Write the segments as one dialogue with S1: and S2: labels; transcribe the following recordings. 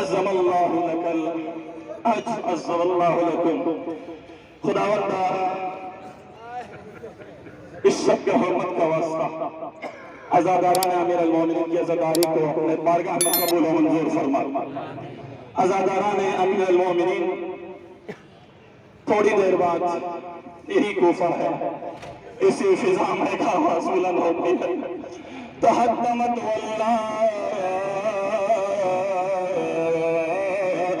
S1: عظم اللہ لک عظم اللہ لکم۔ خداوندہ اس شب کے حرمت کا واسطہ عزاداران امیر المومنین کی عزاداری کو اپنے بارگاہ میں قبول و منظور فرما۔ عزاداران امیر المومنین تھوڑی دیر بعد یہی کوفہ ہے، اسی فضا میں کعبہ بلند ہوتی ہے۔ تحطمت واللہ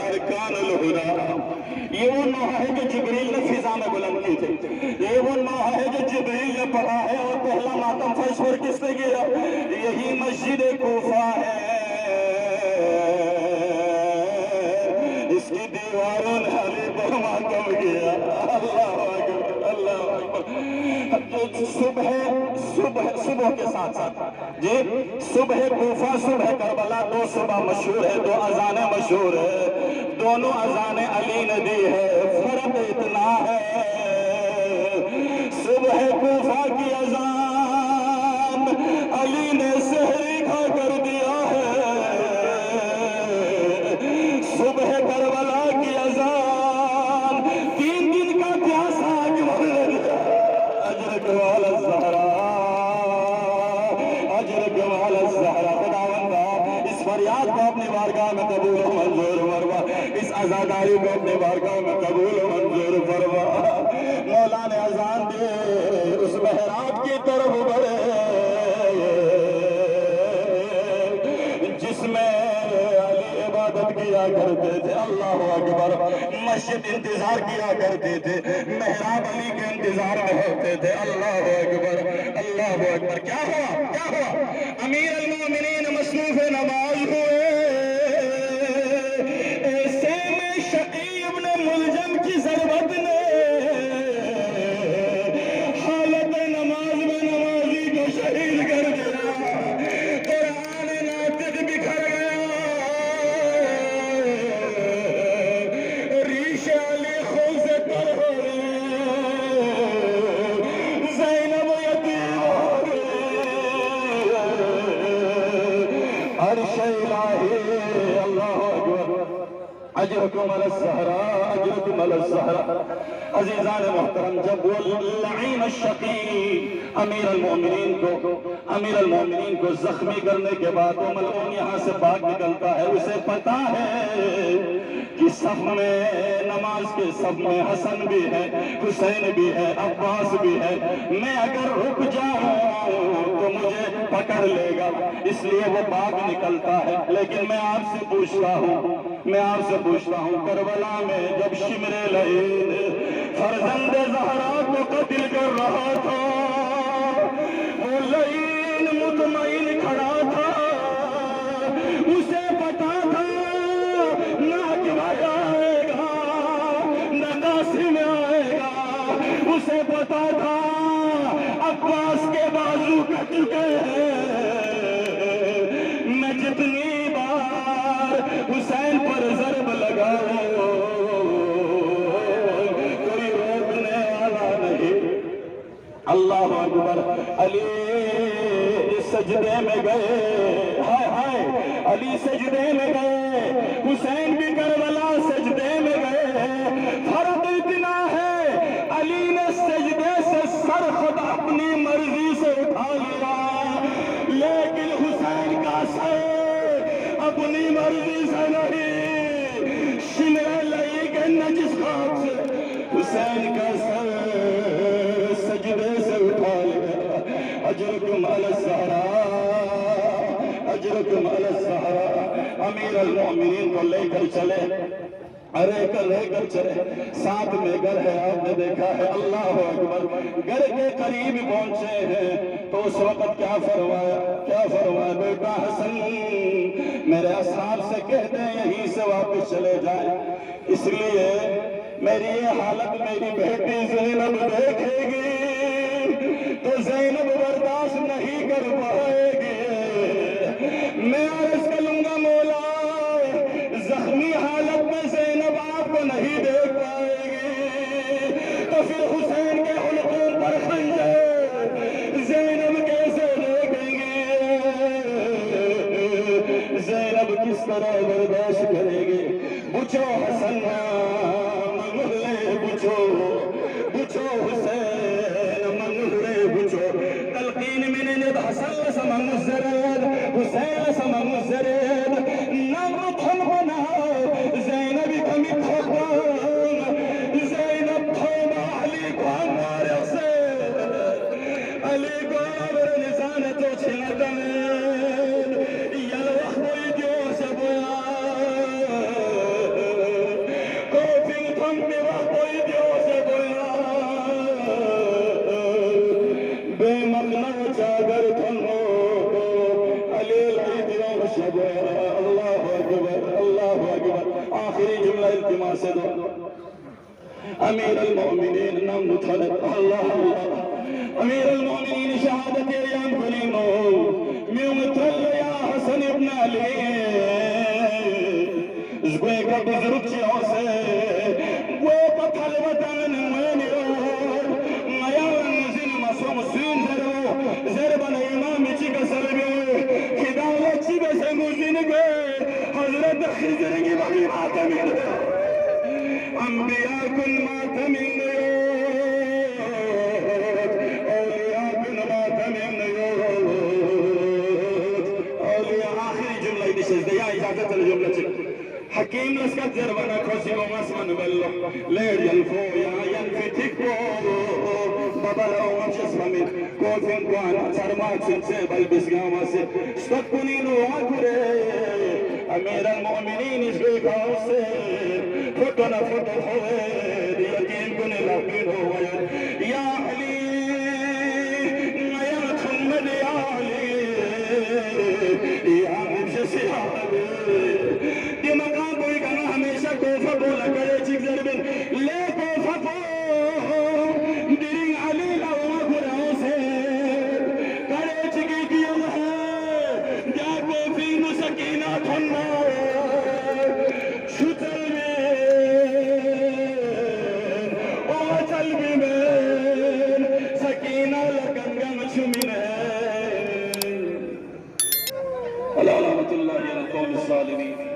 S1: ارکان الہدا، یہ وہ نوحہ ہے جو جبریل نے فضا میں بلند کی تھی، یہ وہ نوحہ ہے جو جبریل نے پڑھا ہے، اور پہلا ماتم فرش پر کس نے کیا؟ یہی مسجد کوفہ ہے، اس کی دیواروں نے علی پر ماتم کیا۔ اللہ اکبر، اللہ اکبر۔ صبح کے ساتھ ساتھ جی صبح کوفہ صبح کربلا، دو صبح مشہور ہے، دو اذانیں مشہور ہے، دونوں اذانیں علی نے دی ہے۔ فرق اتنا ہے صبح کوفہ کی اذان علی نے سحری کھا کر دیا ہے، صبح کربلا کی اذان 3 دن کا پیاسا اجرک والا الزہرا، اجرک والا الزہرا۔ خداوندہ اس فریاد کو اپنی بارگاہ میں قبول و منظور فرما، اس عزاداری کو اپنی بارگاہ میں قبول و منظور فرما۔ مولا نے اذان دے اس محراب کی طرف بڑھے جس میں علی عبادت کیا کرتے تھے۔ اللہ اکبر۔ مسجد انتظار کیا کرتے تھے، محراب علی کے انتظار میں ہوتے تھے۔ اللہ اکبر، اللہ اکبر۔ کیا ہوا کیا ہوا؟ امیر المومنین مصروف نماز ہوئے، ایسے میں شقی ابن ملجم کی ضربت نے حالت نماز میں نمازی کو شہید کر دیا، قرآن ناطق بکھر گیا، ریش علی خون سے تر ہو گئی، زینب یتیم ہو گئی، عرش الہی۔ اللہ اکبر۔ اجرکم علی الزہرا، اجرکم علی الزہرا۔ عزیزان محترم، جب وہ لعین الشقی امیر المومنین کو زخمی کرنے کے بعد وہ ملعون یہاں سے بھاگ نکلتا ہے، اسے پتا ہے کہ صف میں نماز کے صف میں حسن بھی ہے، حسین بھی ہے، عباس بھی ہے، میں اگر رک جاؤں تو مجھے پکڑ لے گا، اس لیے وہ بھاگ نکلتا ہے۔ لیکن میں آپ سے پوچھتا ہوں کربلا میں جب شمر لعین فرزند زہرا کو قتل کر رہا تھا، وہ لعین مطمئن کھڑا تھا، اسے پتا تھا نہ عقبہ آئے گا نہ قاسم آئے گا، اسے پتا تھا عباس کے بازو کٹ چکے ہیں، میں جتنی بار حسین پر ضرب لگاؤں کوئی روکنے والا نہیں۔ اللہ اکبر۔ علی سجدے میں گئے، ہائے ہائے، علی سجدے میں گئے، حسین بھی کربلا سجدے میں گئے۔ فرق اتنا ہے علی نے سجدے سے سر خود اپنی مرضی سے اٹھا لیا، لیکن حسین کا سر اپنی مرضی سے نہیں، شمر لئی کے نجس ہاتھ سے حسین کا سر سجدے سے اٹھا لیا۔ اجرکم علی الزہرا، اجرکم علی الزہرا۔ امیر المومنین کو لے کر چلے، لے کر چلے، ساتھ میں گھر ہے، آپ نے دیکھا ہے۔ اللہ اکبر۔ گھر کے قریب پہنچے ہیں تو اس وقت کیا فرمایا؟ بیٹا حسن میرے اصحاب سے کہتے ہیں یہیں سے واپس چلے جائیں، اس لیے میری یہ حالت میری بیٹی زینب دیکھے گی تو زینب برداشت نہیں کر پائے گی۔ میں عرض کروں گا مولا، زخمی حالت میں زینب آپ کو نہیں دیکھ پائے گی تو پھر حسین کے حلقوں پر خنجر زینب کیسے دیکھیں گے؟ زینب کس طرح برداشت کریں گے بچو حسن منگلے بچو بچو حسین منگلے بچو تلقین من ند حسن لسما مزرد حسین لسما مزرد نمت حلبنا زینب کمی تھوکان زینب تھوما علی کو ہمارے حسین علی کو عبر نزانتو چھلدن یلوخ بوئی دیو سے بویا کوفنگ تھم میں وخ بوئی دیو سے بویا بے مقنع چاگر تھنو علی لائی دیو سے بویا اللہ اکبر اللہ اکبر آخری جملہ التماس سے دو امیر المؤمنین نام نتھلت اللہ اللہ امیر المؤمنین شہادت ایام کنینو میومتل یا حسن ابن علی زگوے کا بزرگ چیوں سے وہ پتھل وطن وینی رو میان زین مسوم سین زرو زربان امام چی کا سلبی خداوہ چی کا سنگو زین گوے حضرت خضر کی بقی ماتمین انبیاء کن ماتمین اولیاء کن ماتمین اولیاء آخری جملہ نشست یا اجازت الجملہ چک حکیم لسکت زربانا کھوسی کو مسمن بلو لیر ینفو یا ینفی تکو بابا ومشس فمین کوفین کوانا چرمات سنسے بلبسگاما سے ستت کنینو آکرے امیر المؤمنین اس بے کاؤ سے فتنا فتح ہوئے